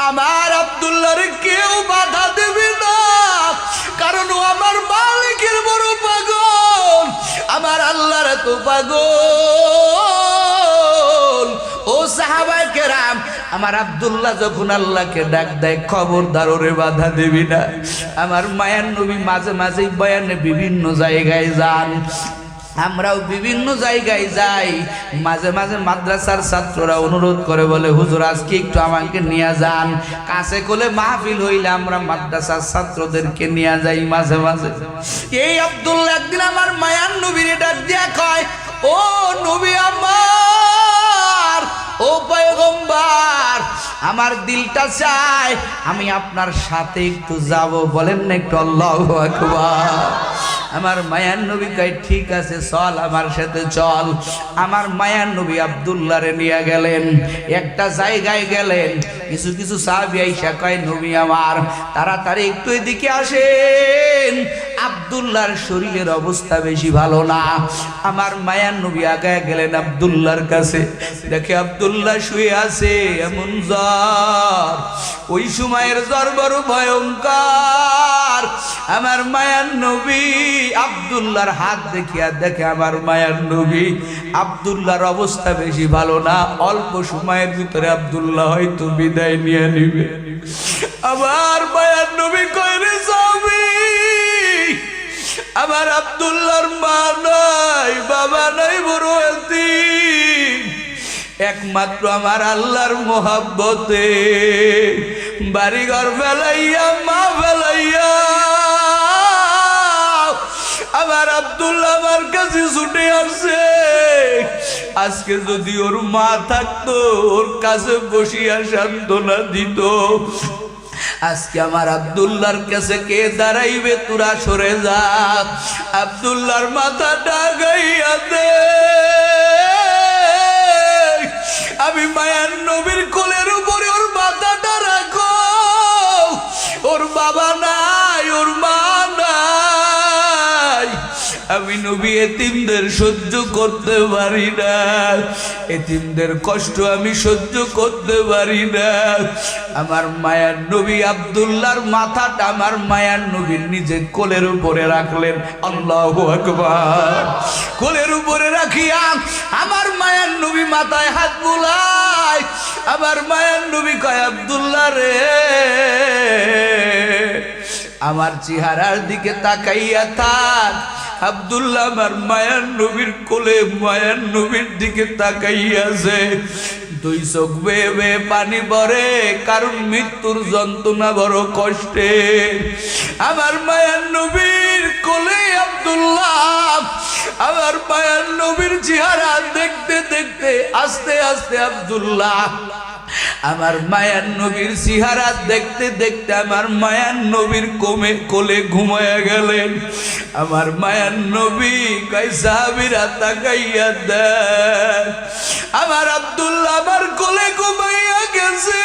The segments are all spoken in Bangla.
আমার আব্দুল্লাহর কেউ বাধা দেবে না, কারণ ও আমার মালিকের বড় পাগল, আমার আল্লাহর এত পাগল। ও সাহাবায়ে কেরাম, আমার আব্দুল্লাহ যখন আল্লাহকে ডাক দেয়, খবরদার ওরে বাধা দিবি না। আমার মায়ার নবী মাঝে মাঝে বয়ানে বিভিন্ন জায়গায় যান, আমরাও বিভিন্ন জায়গায় যাই। মাঝে মাঝে মাদ্রাসার ছাত্ররা অনুরোধ করে, বলে হুজুর আজকে একটু আমাকে নিয়ে যান। কাছে কোলে মাহফিল হইলে আমরা মাদ্রাসার ছাত্রদেরকে নিয়ে যাই মাঝে মাঝে। এই আব্দুল্লাহ একদিন আমার মায়ার নবীর ডাক দিয়া কয়, ও নবী আমার, ও পয়গম্বর, আমার দিলটা চায় আমি আপনার সাথে একটু যাব, বলেন না একটু আল্লাহু আকবার। আমার মায়ার নবী কয়, ঠিক আছে চল, আমার সাথে চল। আমার মায়ার নবী আব্দুল্লাহরে নিয়ে গেলেন, একটা জায়গায় গেলেন। কিছু কিছু সাহাবী আইসা কয়, নবী আমার তাড়াতাড়ি একটু এদিকে আসেন, আব্দুল্লাহর শরীরের অবস্থা বেশি ভালো না। আমার মায়ার নবী আগায় গেলেন আব্দুল্লাহর কাছে, দেখে আব্দুল্লাহ শুয়ে আছে, এমন জ্বর, ওই সময়ের জ্বর বড় ভয়ঙ্কর। আমার মায়ার নবী আব্দুল্লাহর হাত দেখিয়া দেখে, আমার মায়ার নবী আব্দুল্লাহর অবস্থা বেশি ভালো না, অল্প সময়ের ভিতরে আব্দুল্লাহ হয়তো বিদায় নিয়ে নিবে। আমার মায়ার নবী কয়, রে স্বামী, আমার আব্দুল্লাহর মা নাই, বাবা নাই, বড় এতিম, একমাত্র আমার আল্লাহর মোহাব্বতে বাড়িঘর ফেলাইয়া, মা ফেলাইয়া আমার আব্দুল্লাহ আমার কাছে ছুটে আসছে। আজকে যদি ওর মা থাকতো, ওর কাছে বসিয়া সান্ত্বনা দিত। আজকে আমার আব্দুল্লাহর কাছে কে দাঁড়াইবে, তোরা সরে যা, আব্দুল্লাহর মাথা ডাগাইয়া দে। আমি মায়ার নবীর কোলের উপরে ওর মাথাটা রাখো, ওর বাবা নাই, ওর মা নাই। আমি নবী এতিমদের সহ্য করতে পারি না, এতিমদের কষ্ট আমি সহ্য করতে পারি না। আমার মায়ার নবী আব্দুল্লাহর মাথাটা আমার মায়ার নবীর নিজের কোলের উপরে রাখলেন। আল্লাহু আকবার। কোলের উপরে রাখিয়া আমার মায়ার নবী মাথায় হাত বুলায়। আমার মায়ার নবী কয়, আব্দুল্লাহ রে, আমার চেহারার দিকে তাকাইয়া থাক। আব্দুল্লাহ আমার মায়ার নবীর কোলে মায়ার নবীর দিকে তাকাইয়াছে, দুই চোখ বেয়ে বেয়ে পানি পড়ে, কারণ মৃত্যুর যন্ত্রণা বড় কষ্টে। আমার মায়ার নবীর কোলে আব্দুল্লাহ, আমার মায়ার নবীর চেহারা দেখতে দেখতে আস্তে আস্তে আব্দুল্লাহ আমার মায়ার নবীর চেহারা দেখতে দেখতে আমার মায়ার নবীর কোলে ঘুমায়া গেলেন। আমার মায়ার নবী কয়, সাহাবীরা তাকাইয়া দেখ, আমার আব্দুল্লাহ আমার কোলে ঘুমাইয়া গেছে,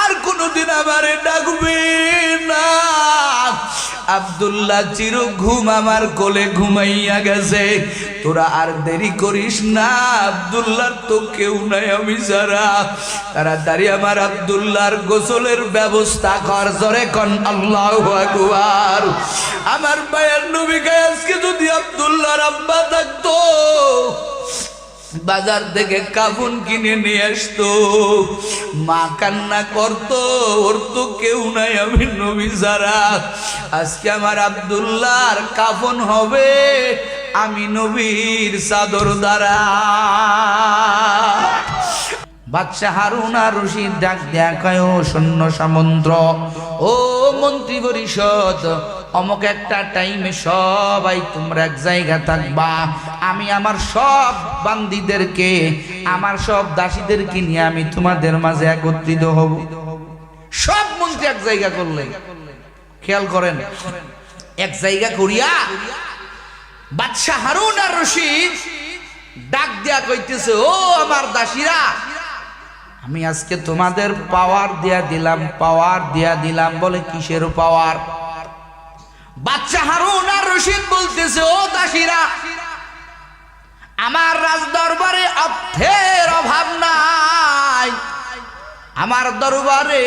আর কোনদিন আমারে ডাকবে না। আব্দুল্লাহ চির ঘুম আমার কোলে ঘুমাইয়া গেছে, তোরা আর দেরি করিস না, আব্দুল্লাহর তো কেউ নাই আমি ছাড়া। তাড়াতাড়ি আমার আব্দুল্লাহর গোসলের ব্যবস্থা কর, জোরে কোন আল্লাহু আকবার। আমার মায়ের নবী কয়, আজকে যদি আব্দুল্লাহর আব্বা থাকতো, বাজার থেকে কাফন কিনে নিয়ে আসতো, মা কান্না করতো, ওর তো কেউ নাই আমি নবী ছাড়া। আজকে আমার আব্দুল্লাহর কাফন হবে আমি নবীর চাদর দ্বারা। বাদশাহ হারুন আর রশিদ ডাক দেয়া কয়, ও সৈন্য সামন্ত, ও মন্ত্রী পরিষদ, অমুক একটা টাইমে সবাই তোমরা এক জায়গা থাকবা, আমি আমার সব বান্দীদেরকে, আমার সব দাসীদেরকে নিয়ে আমি তোমাদের মাঝে একত্রিত হব। সব মন্ত্রী এক জায়গা করলেন, খেয়াল করেন, এক জায়গা করিয়া বাদশাহ হারুন আর রশিদ ডাক দেয়া কইতেছে, ও আমার দাসীরা, আমি আজকে তোমাদের পাওয়ার দিয়া দিলাম, পাওয়ার দিয়া দিলাম। বলে কিসের পাওয়ার? বাদশাহ হারুন আর রশিদ বলতেছে, ও দাসীরা, আমার রাজ দরবারে অর্থের অভাব নাই, আমার দরবারে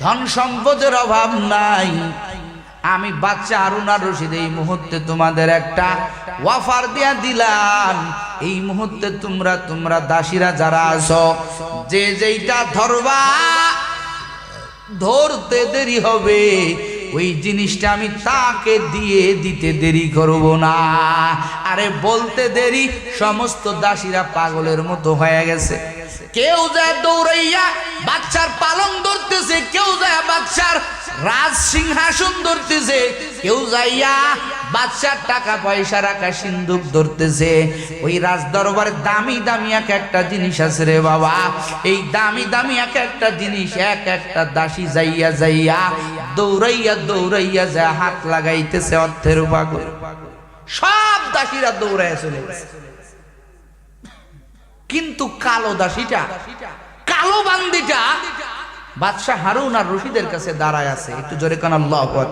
ধন সম্পদের অভাব নাই। আমি বাচ্চা হারুন আর রশিদ এই মুহূর্তে তোমাদের একটা ওয়াফার দিয়া দিলাম। এই মুহূর্তে তোমরা দাসীরা যারা আছো, যে যেইটা ধরবা, ধরতে দেরি হবে ওই জিনিসটা আমি তাকে দিয়ে দিতে দেরি করব না। আরে বলতে দেরি, সমস্ত দাসীরা পাগলের মতো হয়ে গেছে। কেউ যায় দৌড়াইয়া বাচ্চার পালং ধরতেছে, কেউ যায় বাচ্চার রাজ সিংহাসন ধরতেছে, কেউ যাইয়া বাচ্চার টাকা পয়সা রাখা সিন্ধুক ধরতেছে। ওই রাজ দরবারে দামি দামি এক একটা জিনিস আছে রে বাবা। এই দামি দামি এক একটা জিনিস এক একটা দাসী যাইয়া যাইয়া দৌড়াইয়া দৌড়াইয়া যায় হাত লাগাইতেছে অর্থের পাগল। সব দাসীরা দৌড়াইয়া চলে গেছে, কিন্তু কালো দাসীটা, কালো বান্দিটা বাদশাহ হারুন আর রশিদের কাছে দাঁড়ায় আছে। একটু জোরে কান আল্লাহু আকবার।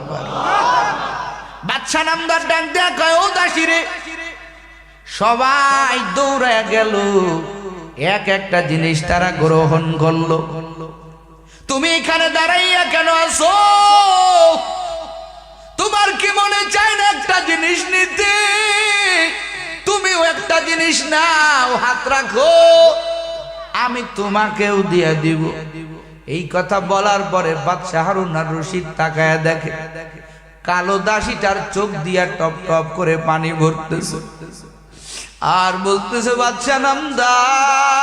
বাদশাহ নামদার ডাক দেয়া কয়, ও দাসী রে। সবাই দৌড়ায় গেল, এক একটা জিনিস তারা গ্রহণ করলো। তুমি এখানে দাঁড়াইয়া কেন আছো? তোমার কি মনে চায় না একটা জিনিস নিতে? তুমিও একটা জিনিস নাও, হাত রাখো, আমি তোমাকেও দিয়ে দিব। এই কথা বলার পরে বাদশাহ হারুন আর রশিদ তাকায়া দেখে কালো দাসীটার চোখ দিয়া টপ টপ করে পানি ভরতেছে, আর বলতেছে, বাদশাহ নামদার,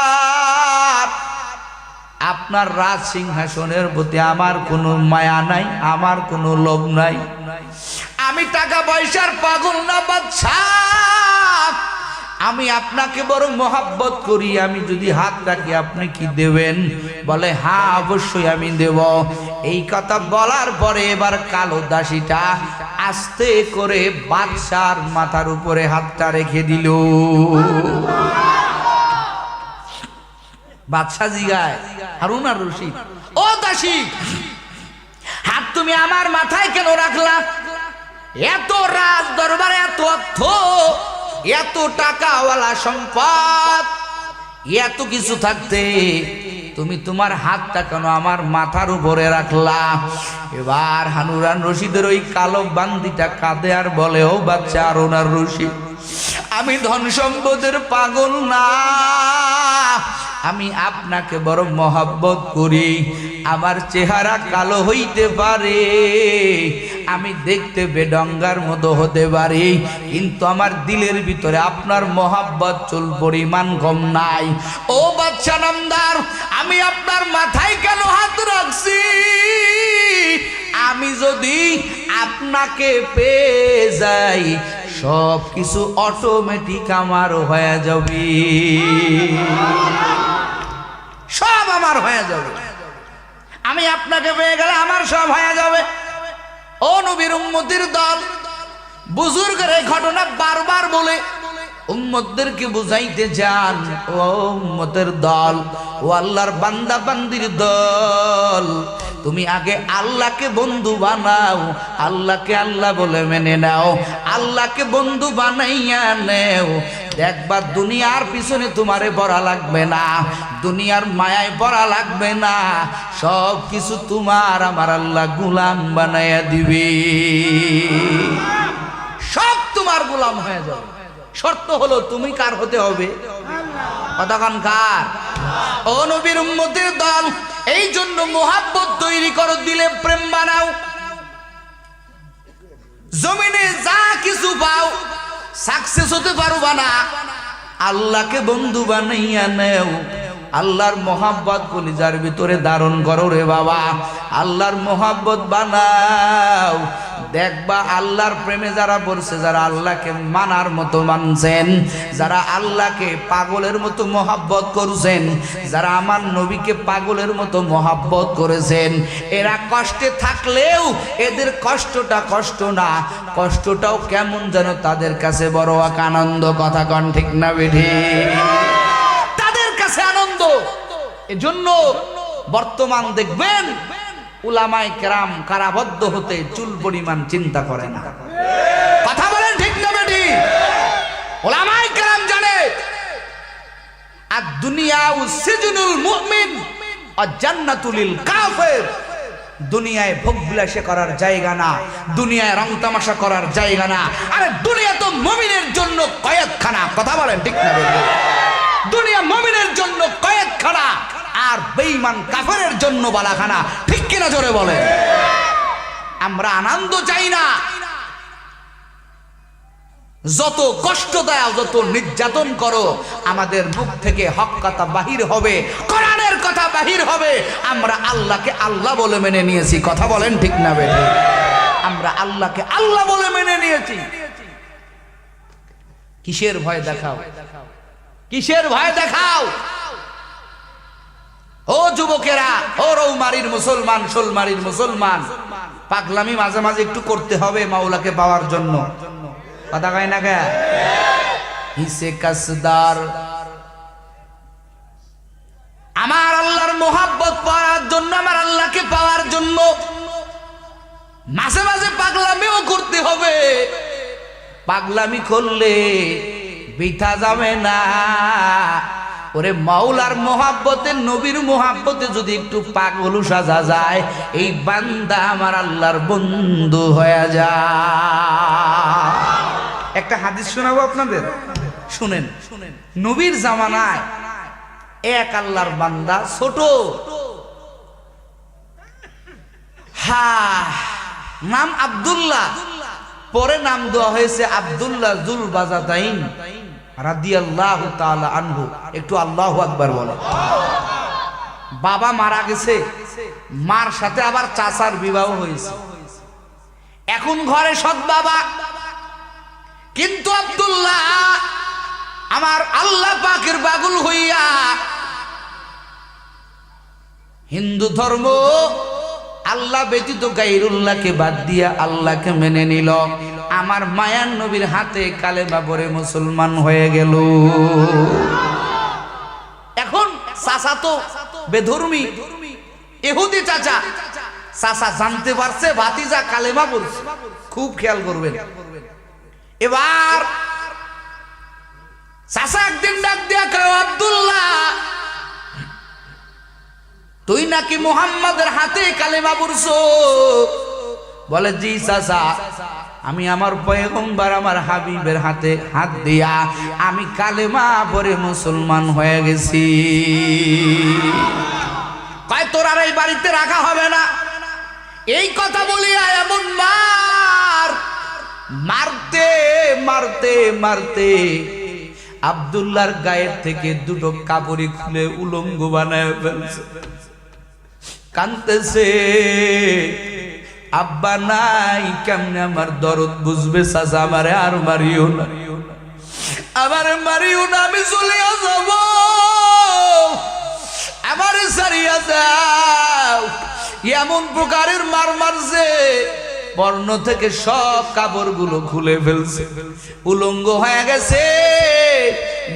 আপনার রাজ সিংহাসনের প্রতি আমার কোনো মায়া নাই, আমার কোনো লোভ নাই। আমি টাকা পয়সার পাগল না বাদশাহ, আমি আপনাকে বড় মহাব্বত করি। আমি যদি হাত রাখি আপনি কি দেবেন? বলে, হ্যাঁ অবশ্যই আমি দেব। এই কথা বলার পরে এবার কালো দাসীটা আস্তে করে বাদশার মাথার উপরে হাতটা রেখে দিল। বাদশা জিগায় হারুন আর রশিদ, ও দাসী, হাত তুমি আমার মাথায় কেন রাখলা? এত রাজ দরবারে এত অর্থ, এত টাকাওয়ালা সম্পদ, এত কিছু থাকতে তুমি তোমার হাতটা কেন আমার মাথার উপরে রাখলা? এবার হারুন আর রশিদের ওই কালো বান্দিটা কাঁদে আর বলে, ও বাচ্চা হারুন আর রশিদ, আমি ধন সম্পদের পাগল না, আমি আপনাকে বড় মহব্বত করি। আমার চেহারা কালো হইতে পারে, আমি দেখতে বেডঙ্গার মতো হতে পারি, কিন্তু আমার দিলের ভিতরে আপনার মহব্বত চুল পরিমাণ কম নাই। ও বাদশা নামদার, আমি আপনার মাথায় কেন হাত রাখছি? আমি যদি আপনাকে পেয়ে যাই সব কিছু অটোমেটিক আমার হয়ে যাবে, সব আমার হয়ে যাবে। আমি আপনাকে পেয়ে গেলে আমার সব হয়ে যাবে। ও নবীর উম্মতের দল, বুজুর্গের এই ঘটনা বারবার বলে উম্মতদেরকে বুঝাইতে যান, ও উম্মতের দল, ও আল্লাহর বান্দা বান্দির দল, তুমি আগে আল্লাহকে বন্ধু বানাও, আল্লাহকে আল্লাহ বলে মেনে নাও, আল্লাহকে বন্ধু বানাইয়া নেও। দেখবা দুনিয়ার পিছনে তোমারে পড়া লাগবে না, দুনিয়ার মায়ায় পড়া লাগবে না, সব কিছু তোমার আমার আল্লাহ গোলাম বানাইয়া দিবে, সব তোমার গোলাম হয়ে যাবে। শর্ত হলো তুমি কার হতে হবে? কতক্ষণ কার? ও নবীর উম্মতের দল, এই জন্য মোহাব্বত তৈরি করো, দিলে প্রেম বানাও। জমিনে যা কিছু পাও সাকসেস হতে পারবা না, আল্লাহকে বন্ধু বানাইয়া নেও, আল্লাহর মোহাব্বত কলিজার ভিতরে ধারণ করো রে বাবা, আল্লাহর মোহাব্বত বানাও। দেখবা আল্লাহর প্রেমে যারা পড়ছে, যারা আল্লাহকে মানার মতো মানছেন, যারা আল্লাহকে পাগলের মতো মোহাব্বত করছেন, যারা আমার নবীকে পাগলের মতো মোহাব্বত করেছেন, এরা কষ্টে থাকলেও এদের কষ্টটা কষ্ট না, কষ্টটাও কেমন যেন তাদের কাছে বড় এক আনন্দ। কথা কন ঠিক না বেঠি? তাদের কাছে আনন্দ। এজন্য বর্তমান দেখবেন উলামায়ে কেরাম কারাবদ্ধ হতে চুল পরিমাণ চিন্তা করে না। কথা বলেন ঠিক না বেটি? উলামায়ে কেরাম জানে আর দুনিয়া সিজনুল মুমিন আর জান্নাতুল লিল কাফির। দুনিয়ায় ভোগ বিলাসে করার জায়গা না, দুনিয়ায় রং তামাশা করার জায়গা না। আরে দুনিয়া তো মুমিনের জন্য কয়েদখানা। কথা বলেন ঠিক না? দুনিয়া মুমিনের জন্য কয়েদখানা, আর বেঈমান কাফেরের জন্য বালাখানা। ঠিক কিনা জোরে বলে? আমরা আনন্দ চাই না, যত কষ্ট দাও, যত নির্যাতন করো, আমাদের মুখ থেকে হক কথা বাহির হবে, কোরআনের কথা বাহির হবে। আমরা আল্লাহকে আল্লাহ বলে মেনে নিয়েছি। কথা বলেন ঠিক না বেঠে? আমরা আল্লাহকে আল্লাহ বলে মেনে নিয়েছি। কিসের ভয় দেখাও? কিসের ভয় দেখাও? ও যুবকেরা, ও রৌমারির মুসলমান, শোলমারির মুসলমান, পাগলামি মাঝে মাঝে একটু করতে হবে মাওলাকে পাওয়ার জন্য। কথা কয় না কে? হিসে কাসদার, আমার আল্লাহর মোহাব্বত পাওয়ার জন্য, আমার আল্লাহকে পাওয়ার জন্য মাঝে মাঝে পাগলামিও করতে হবে। পাগলামি করলে বৃথা যাবে না। ওরে মাওলার মোহাব্বতে, নবীর মোহাব্বতে যদি একটু পাগল সাজা যায়, এই বান্দা আমার আল্লাহর বন্ধু হয়ে যায়। একটা হাদিস শোনাবো আপনাদের, শুনেন। নবীর জামানায় এক আল্লাহর বান্দা, ছোট, নাম আব্দুল্লাহ, পরে নাম দেওয়া হয়েছে আব্দুল্লাহ জুল বাজাতাইন রাদিয়াল্লাহু তাআলা আনহু। একটু আল্লাহু আকবার বলে। বাবা মারা গেছে, মার সাথে আবার চাচার বিবাহ হয়েছে। এখন ঘরে সৎ বাবা, কিন্তু আব্দুল্লাহ আমার আল্লাহ পাকের পাগল হইয়া হিন্দু ধর্ম, আল্লাহ ব্যতীত গায়রুল্লাহকে বাদ দিয়া আল্লাহকে মেনে নিল। আমার মায়ার নবীর হাতে কালেমা পড়ে মুসলমান হয়ে গেল। এখন চাচা তো বেধর্মী, ইহুদি চাচা। চাচা জানতে পারছে ভাতিজা কালেমা পড়ছে, খুব খেয়াল করবেন। এবার চাচা একদিন ডাক দিয়া কয়, আব্দুল্লাহ তুই নাকি মুহাম্মাদের হাতে কালেমা পড়ছো? বলে, জি চাচা, আমি আমার পয়গম্বর, আমার হাবিবের হাতে হাত দিয়া আমি কালেমা পড়ে মুসলমান হয়ে গেছি। কয়, তোর আর এই বাড়িতে রাখা হবে না। এই কথা বলিয়া এমন মারতে মারতে মারতে আব্দুল্লাহর গায়ের থেকে দুটো কাপড়ি খুলে উলঙ্গ বানায় ফেলছে। কাঁদতেছে, আব্বা নাই, কেমনে আমার দরদ বুঝবে? চাচা আমারে আর মারিও না, আমারে মারিও না, আমি চলিয়া যাব, আমারে ছাড়িয়া যাও। এমন প্রকারের মার মারছে, বর্ণ থেকে সব কাপড়গুলো খুলে ফেলছে, উলঙ্গ হয়ে গেছে।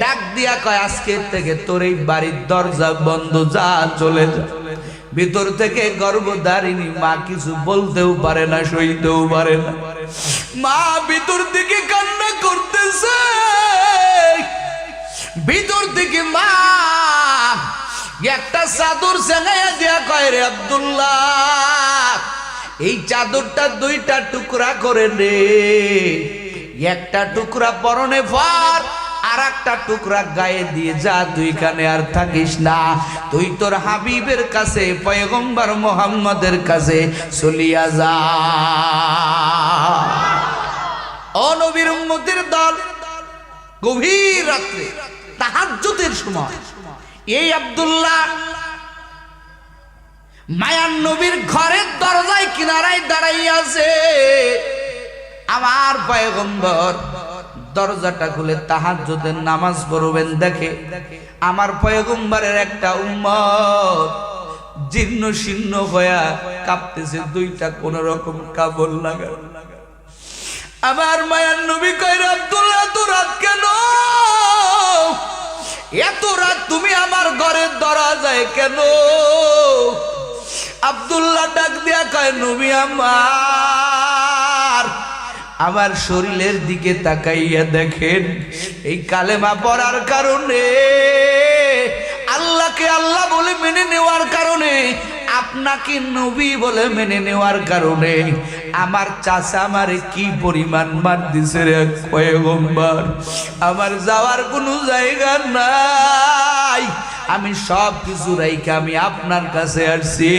ডাক দিয়া কয়, আজকের থেকে তোর এই বাড়ির দরজা বন্ধ, যা চলে যা। ভিতর থেকে গর্ভধারিণী মা কিছু বলতেও পারে না, সইতেও পারে না। মা ভিতর থেকে কান্না করতেছে, ভিতর থেকে মা একটা চাদর সেনাইয়া দিয়া কয়, রে আব্দুল্লাহ, এই চাদরটা দুইটা টুকরা করে নে, একটা টুকরা পরনে পর, আর একটা টুকরা গায়ে দিয়ে যা, তুই কানে আর থাকিস না, তুই তোর হাবিবের কাছে, পয়গম্বর মুহাম্মাদের কাছে চলিয়া যা। ও নবীর উম্মতের দল, গভীর রাত্রে তাহাজ্জুদের সময় এই আব্দুল্লাহ মায়ার নবীর ঘরের দরজায় কিনারায় দাঁড়াইয়াছে। আমার পয়গম্বর দরজাটা খুলে তাহাজ্জুদের নামাজ পড়বেন, দেখে আমার পয়গম্বরের একটা উম্মত জীর্ণ শীর্ণ হয়ে কাঁপতেছে, দুইটা কোন রকম কাপড় লাগা। আমার মায়ার নবী কয়, আব্দুল্লাহ এত রাত কেন? এত রাত তুমি আমার ঘরের দরজায় কেন? আব্দুল্লাহ ডাক দিয়া কয়, নবী আমার শরীরের দিকে তাকাইয়া দেখেন, এই কালেমা পড়ার কারণে আল্লাহকে আল্লাহ বলে মেনে নেওয়ার কারণে, আপনাকে নবী বলে মেনে নেওয়ার কারণে আমার চাচা আমারে কি পরিমাণ মার দিছে রে পয়গম্বর। আমার যাওয়ার কোনো জায়গা নাই, আমি সব কিছু রাইখা আমি আপনার কাছে আসছি,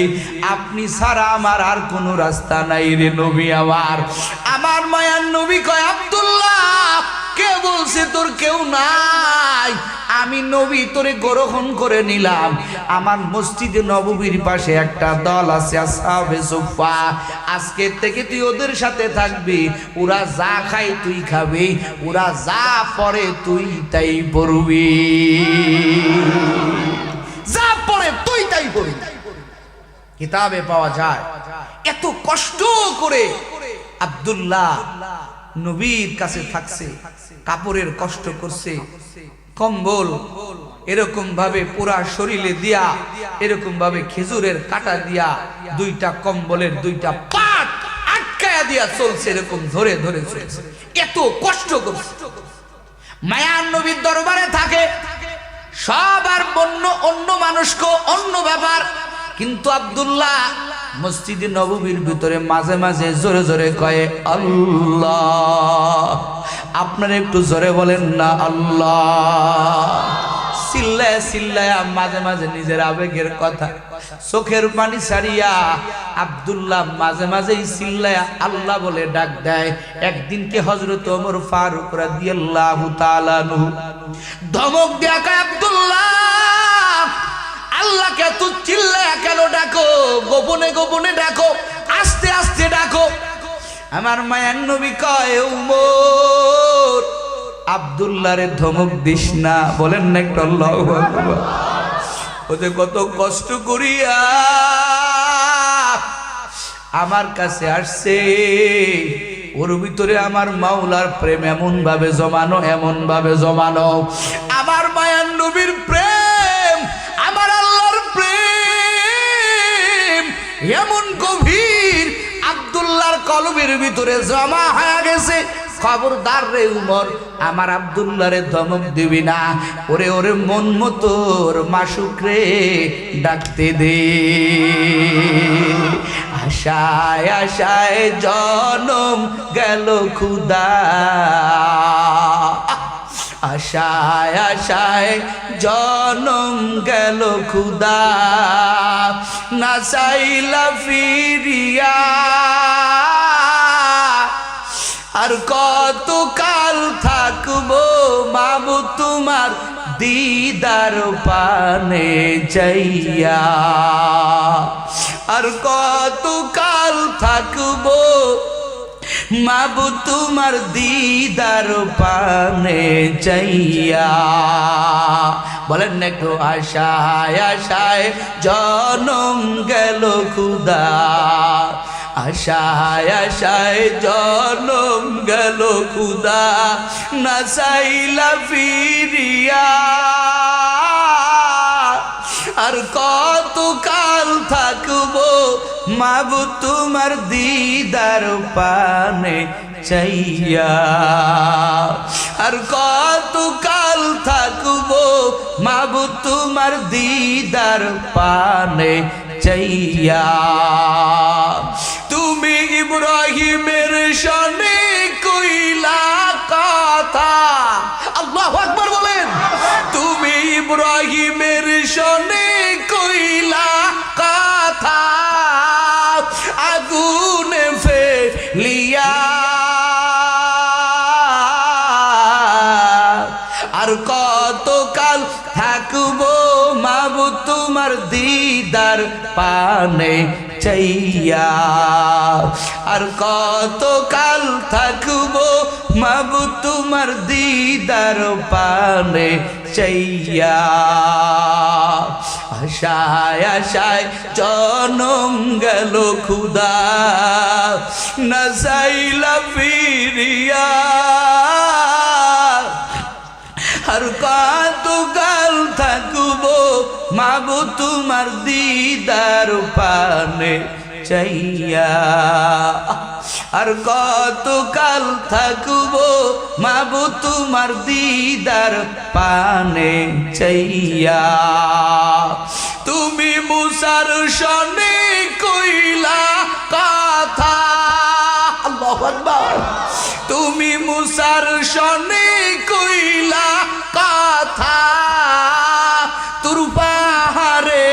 আপনি ছাড়া আমার আর কোনো রাস্তা নাই রে নবী আমার। আমার মায়ার নবী কয়, আব্দুল্লাহ কে বলছে তোর কেউ নাই? আমি নবী তোরে গ্রহণ করে নিলাম। আমার মসজিদে নববীর পাশে একটা দল আছে আসহাবে সুফা, আজকে থেকে তুই ওদের সাথে থাকবি। ওরা যা খায় তুই খাবি, ওরা যা পড়ে তুই তাই পড়বি, যা পড়ে তুই তাই পড়বি। কিতাবে পাওয়া যায় এত কষ্ট করে আব্দুল্লাহ নবীর কাছে থাকছে, কাপড়ের কষ্ট করছে, কম্বল এরকম ভাবে পুরা শরীরে দিয়া, এরকম ভাবে খেজুরের কাটা দিয়া দুইটা কম্বলের দুইটা পাট আটকায়া দিয়া চলছে, এরকম ধরে ধরে চলছে, এত কষ্ট করছে। মায়ার নবীর দরবারে থাকে সবার অন্য মানুষকে অন্য ব্যাপার, কিন্তু আব্দুল্লাহ মসজিদে নববীর ভিতরে মাঝে মাঝে জোরে জোরে কয়ে আল্লাহ। আপনারা একটু জোরে বলেন না আল্লাহ। চিল্লায় চিল্লায় মাঝে মাঝে নিজের আবেগের কথা, চোখের পানি ছাড়িয়া আব্দুল্লাহ মাঝে মাঝেই চিল্লায় আল্লাহ বলে ডাক দেয়। একদিনকে হযরত ওমর ফারুক রাদিয়াল্লাহু তাআলা আনহু ধমক দেয়া কয়, আব্দুল্লাহ আল্লাহকে এত চিল্লায় কেন ডাকো? গোপনে গোপনে ডাকো, আস্তে আস্তে ডাকো। আমার মায়ার নবী কয়, ওমর আব্দুল্লাহরে ধমক দিস না। বলেন না একটু আল্লাহু আকবার। ওতে কত কষ্ট করিয়া আমার কাছে আসছে, ওর ভিতরে আমার মাওলার প্রেম এমন ভাবে জমানো, এমন ভাবে জমানো। আমার মায়ার নবীর প্রেম, আমার আল্লাহর প্রেম এমন গভীর আব্দুল্লাহর কলবের ভিতরে জমা হয়ে গেছে। খবরদার রে উমর, আমার আব্দুল্লাহরে ধমক দিবি না, ওরে ওরে মন মতোর মাসুক রে ডাকতে দে। আশায় আশায় জনম গেল খুদা, আশায় আশায় জনম গেল খুদা, না চাইলা ফিরিয়া। আর কত কাল থাকবো মাবু তোমার দিদার পানে চাইয়া, আর কত কাল থাকবো মাবু তোমার দিদার পানে চাইয়া। বলেন না একটু, আশায় আশায় জনম গেল খুদা, আশায় আশায় জনম গেল খুদা, না চাইলা ফিরিয়া। আর কত কাল থাকবো মাবু তোমার দিদার পানে চাইয়া, আর কত কাল থাকবো মাবু তোমার দিদার পানে চাইয়া। তুমি ইব্রাহিমের শানে কইলা কথা, আল্লাহু আকবার বলেন। তুমি ইব্রাহিমের শানে কইলা কথা, আগুনে ফেলিয়া। আর কত কাল থাকবো মাবু তোমার দিদার পানে চাইয়া, আর কত কাল থাকবো মাবু তোমার দিদার পানে চাইয়া। আশায় আশায় জনম গেল খুদা, না চাইলা ফিরিয়া। আর কত কাল থাকবো মাবু তোমার দিদার পানে চাইয়া। আর কতকাল থাকবো মাবুদ তোমার দিদার পানে চাইয়া। তুমি মুসার সনে কইলা কথা, আল্লাহু আকবার। তুমি মুসার সনে কইলা কথা, তুর পাহাড়ে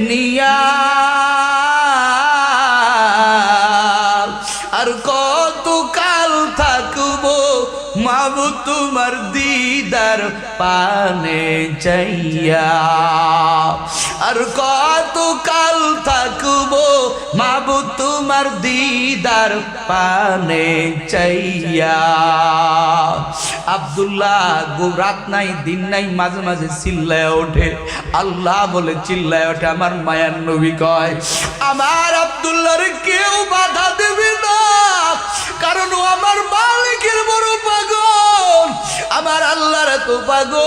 নিয়া। আর কতকাল থাকবো মাবুদ তোমার দিদার পানে চাইয়া। আর কতকাল থাকবো মাবুদ তোমার দিদার পানে চাইয়া। আব্দুল্লাহ রাত নাই দিন নাই মাঝে মাঝে চিল্লায় ওঠে, আল্লাহ বলে চিল্লায় ওঠে। আমার মায়ার নবী কয় আমার আব্দুল্লাহর কেউ বাধা দেবে না, কারণ ও আমার মালিকের বড় পাগল, আমার আল্লাহর এত পাগল।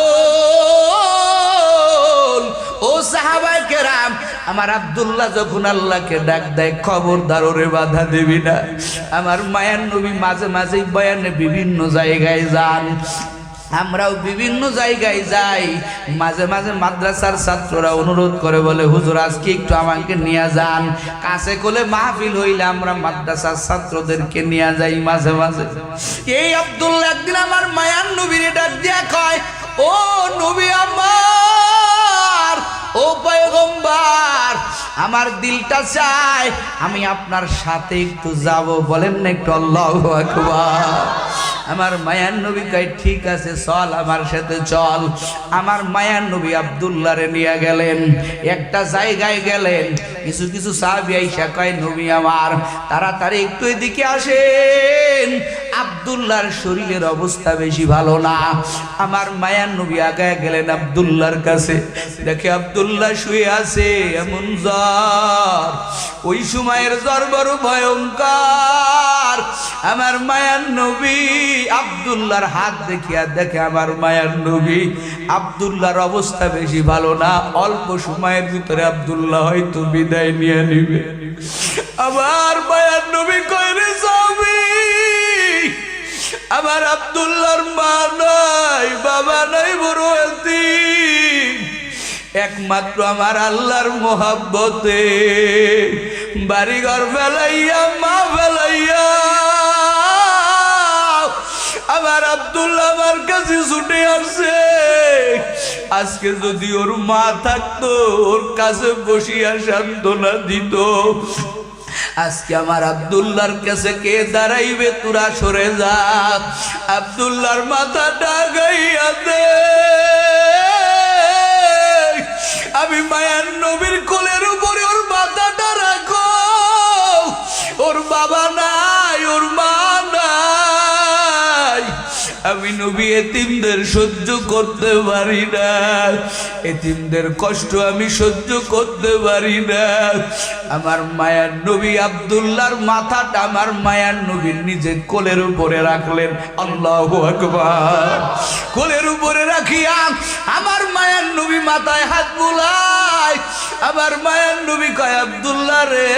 ও সাহাবায়ে কেরাম, আমার আব্দুল্লাহ যখন আল্লাহকে ডাক দেয় খবরদার ওরে বাধা দিবি না। আমার মায়ার নবী মাঝে মাঝেই বয়ানে বিভিন্ন জায়গায় যান, আমরাও বিভিন্ন জায়গায় যাই। মাঝে মাঝে মাদ্রাসার ছাত্ররা অনুরোধ করে বলে হুজুর আজকে একটু আমাকে নিয়ে যান। কাছে কোলে মাহফিল হইলে আমরা মাদ্রাসার ছাত্রদেরকে নিয়ে যাই মাঝে মাঝে। এই আব্দুল্লাহ একদিন আমার মায়ার নবীর ডাক দিয়া কয় ও নবী আমার, ও পয়গম্বর, আমার দিলটা চায় আমি আপনার সাথে একটু যাব, বলেন না একটু আল্লাহু আকবার। আমার মায়ার নবী কয় ঠিক আছে চল আমার সাথে চল। আমার মায়ার নবী আব্দুল্লাহরে নিয়ে গেলেন, একটা জায়গায় গেলেন। কিছু কিছু সাহাবী আইসা কয় নবী আমার তাড়াতাড়ি একটু এদিকে আসেন, আব্দুল্লাহর শরীরের অবস্থা বেশি ভালো না। আমার মায়ার নবী আগায় গেলেন আব্দুল্লাহর কাছে, দেখে আব্দুল্লাহ শুয়ে আছে, এমন জ্বর, ওই সময়ের জ্বর বড় ভয়ঙ্কর। আমার মায়ার নবী আব্দুল্লাহর হাত দেখিয়া দেখে আমার মায়ার নবী আব্দুল্লাহর অবস্থা বেশি ভালো না, অল্প সময়ের ভিতরে আব্দুল্লাহ হয়তো বিদায় নিয়ে নিবে। আমার মায়ার নবী কয় রে স্বামী, আমার আব্দুল্লাহর মা নাই, বাবা নাই, বড় এতিম, একমাত্র আমার আল্লাহর মোহাব্বতে বাড়িঘর ফেলাইয়া মা ফেলাইয়া আমার আব্দুল্লাহ আমার কাছে ছুটে আসছে। আজকে যদি ওর মা থাকতো ওর কাছে বসিয়া সান্ত্বনা দিত। আজকে আমার আব্দুল্লাহর কাছে কে দাঁড়াইবে, তোরা সরে যা, আব্দুল্লাহর মাথা ডাগাইয়া দে। আমি মায়ার নবীর কোলের উপরে ওর মাথাটা রাখো, ওর বাবা নাই, ওর মা নাই। আমি নবী এতিমদের সহ্য করতে পারি না, এতিমদের কষ্ট আমি সহ্য করতে পারি না। আমার মায়ার নবী আব্দুল্লাহর মাথাটা আমার মায়ার নবীর নিজের কোলের উপরে রাখলেন। আল্লাহু আকবার। কোলের উপরে রাখিয়া আমার মায়ার নবী মাথায় হাত বুলায়। আমার মায়ার নবী কয় আব্দুল্লাহ রে,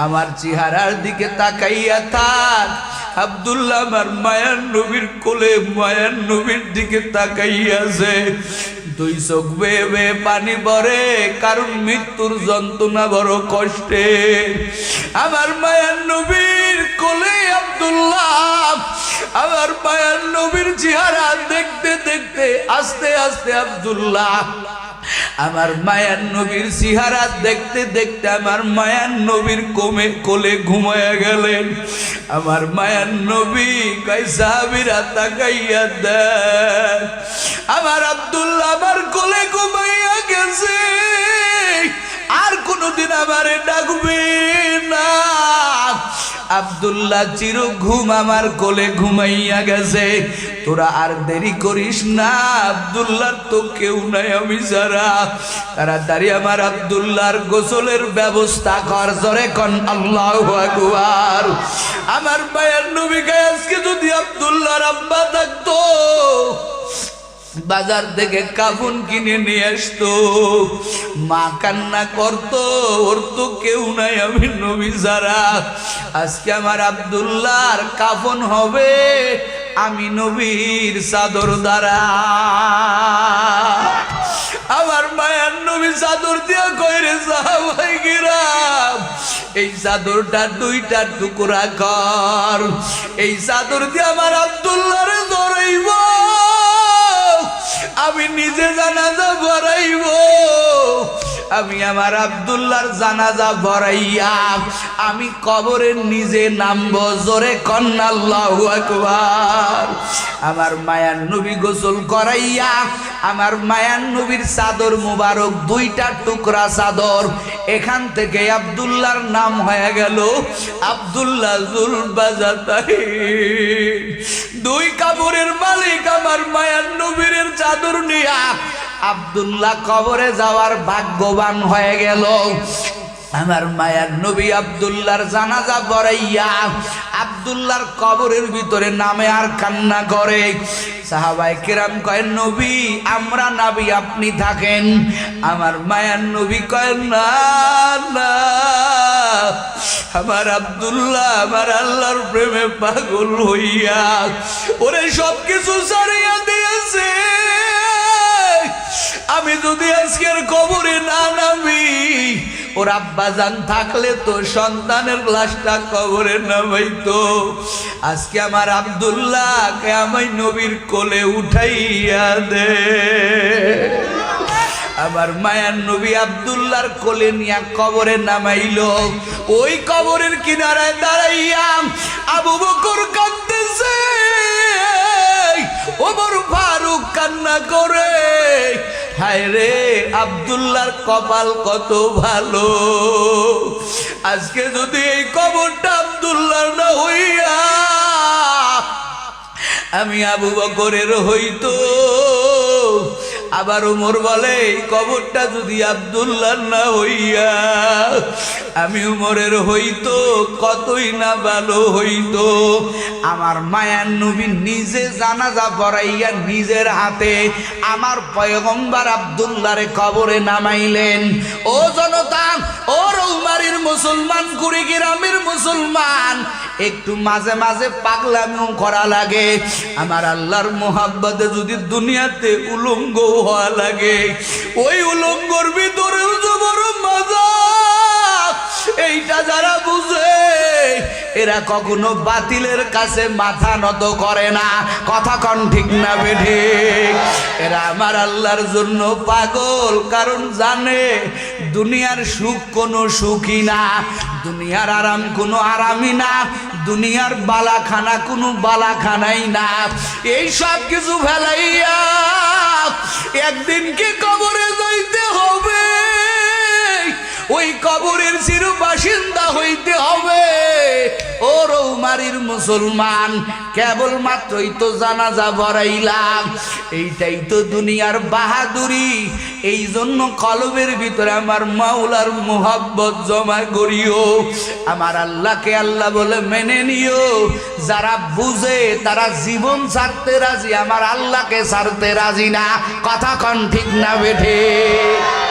আমার চেহারার দিকে তাকাইয়া থাক। আব্দুল্লাহ আমার মায়ার নবীর কোলে মায়ার নবীর দিকে তাকাইয়াছে, দুই চোখ বেয়ে বেয়ে পানি পড়ে, কারণ মৃত্যুর যন্ত্রণা বড় কষ্টে। আমার মায়ার নবীর কোলে আব্দুল্লাহ, আমার মায়ার নবীর চেহারা দেখতে দেখতে আস্তে আস্তে আব্দুল্লাহ আমার মায়ার নবীর চেহারা দেখতে দেখতে আমার মায়ার নবীর কোলে ঘুমায়া গেলেন। আমার মায়ার নবী কয় সাহাবীরা তাকাইয়া দেখ, আমার আব্দুল্লাহ আমার কোলে ঘুমাইয়া গেছে, আর কোনদিন আমারে ডাকবে না। আব্দুল্লাহ চির ঘুম আমার কোলে ঘুমাইয়া গেছে, তোরা আর দেরি করিস না, আব্দুল্লাহর তো কেউ নাই আমি ছাড়া। তাড়াতাড়ি আমার আব্দুল্লাহর গোসলের ব্যবস্থা কর, জোরে কোন আল্লাহু আকবার। আমার মায়ের নবী কয় আজকে যদি আব্দুল্লাহর আব্বা থাকতো, বাজার থেকে কাফন কিনে নিয়ে আসতো, মা কান্না করতো, ওর তো কেউ নাই আমি নবী ছাড়া। আজকে আমার আব্দুল্লাহর কাফন হবে আমি নবীর চাদর দ্বারা। আমার মায়ার নবী চাদর দিয়া কইরে সাহাবায়ে কিরাম, এই চাদরটা দুইটা টুকরা কর, এই চাদর দিয়ে আমার আব্দুল্লাহরে ধরাইব, আমি নিজে জানাজা ভরাইব, আমি আমার আব্দুল্লাহর জানাজা ভরাইয়া আমি কবরে নিজে নামবো। জোরে কন্না আল্লাহু আকবার। আমার মায়ার নবী গোসল করাইয়া আমার মায়ার নবীর চাদর মুবারক দুইটা টুকরা চাদর, এখান থেকে আব্দুল্লাহর নাম হয়ে গেল আব্দুল্লাহ জুল বাজাতাইন। দুই কাপড়ের মালিক আমার মায়ার নবীর চাদর নিয়া আব্দুল্লাহ কবরে যাওয়ার ভাগ্যবান হয়ে গেল। আমার মায়ার নবী আব্দুল্লাহর জানাজা পড়াইয়া আব্দুল্লাহর কবরের ভিতরে নামে আর কান্না করে। সাহাবায়ে কেরাম কয় নবী আমরা নবী আপনি থাকেন। আমার মায়ার নবী কয় না না, আমার আব্দুল্লাহ আমার আল্লাহর প্রেমে পাগল হইয়া ওরে সবকিছু ছাড়িয়া দিয়েছে। আমি যদি আজকের কবরে না নামি, ওর আব্বাজান থাকলে তো সন্তানের লাশটা কবরে নামাইতো। আজকে আমার আব্দুল্লাহকে আমি নবীর কোলে উঠাইয়া দে। আমার মায়ার নবী আব্দুল্লাহর কোলে নিয়া কবরে নামাইলো। ওই কবরের কিনারায় দাঁড়াইয়া আবু বকর কাঁদতেছে, ওমর ফারুক কান্না করে। হায় রে আব্দুল্লাহর কপাল কত ভালো, আজকে যদি এই কবরটা আব্দুল্লাহর না হইয়া আমি আবু বকরের হইতো। আবার ওমর বলে কবরটা যদি আব্দুল্লাহ না হইয়া আমি উমরের হইতো কতই না ভালো হইতো। আমার মায়ার নবী নিজে জানাজা পড়াইয়া নিজের হাতে আমার পয়গম্বর আব্দুল্লাহরে কবরে নামাইলেন। ও জনতা, ও রৌমারীর মুসলমান, কুড়িগ্রামের মুসলমান, একটু মাঝে মাঝে পাগলামিও করা লাগে। আমার আল্লাহর মোহাব্বতে যদি দুনিয়াতে উলঙ্গ হওয়া লাগে, ওই উলঙ্গর ভিতরেও যে বড় মজা, এইটা যারা বুঝে এরা কখনো বাতিলের কাছে মাথা নত করে না। কথা কন ঠিক না বেঠে? এরা আমার আল্লাহর জন্য পাগল, কারণ জানে দুনিয়ার সুখ কোনো সুখই না, দুনিয়ার আরাম কোনো আরামই না, দুনিয়ার বালাখানা কোনো বালাখানাই না। এই সব কিছু ফেলাইয়া একদিনকে কবরে যাইতে হবে, ওই কবরের চির বাসিন্দা হইতে হবে। ও রৌমারীর মুসলমান, কেবল মাত্রই তো জানাজা ভরাইলাম, এইটাই তো দুনিয়ার বাহাদুরি। এই জন্য কলবের ভিতরে আমার মাওলার মোহাব্বত জমা করিও, আমার আল্লাহকে আল্লাহ বলে মেনে নিও। যারা বুঝে তারা জীবন ছাড়তে রাজি, আমার আল্লাহকে ছাড়তে রাজি না। কথা কন ঠিক না বেঠে?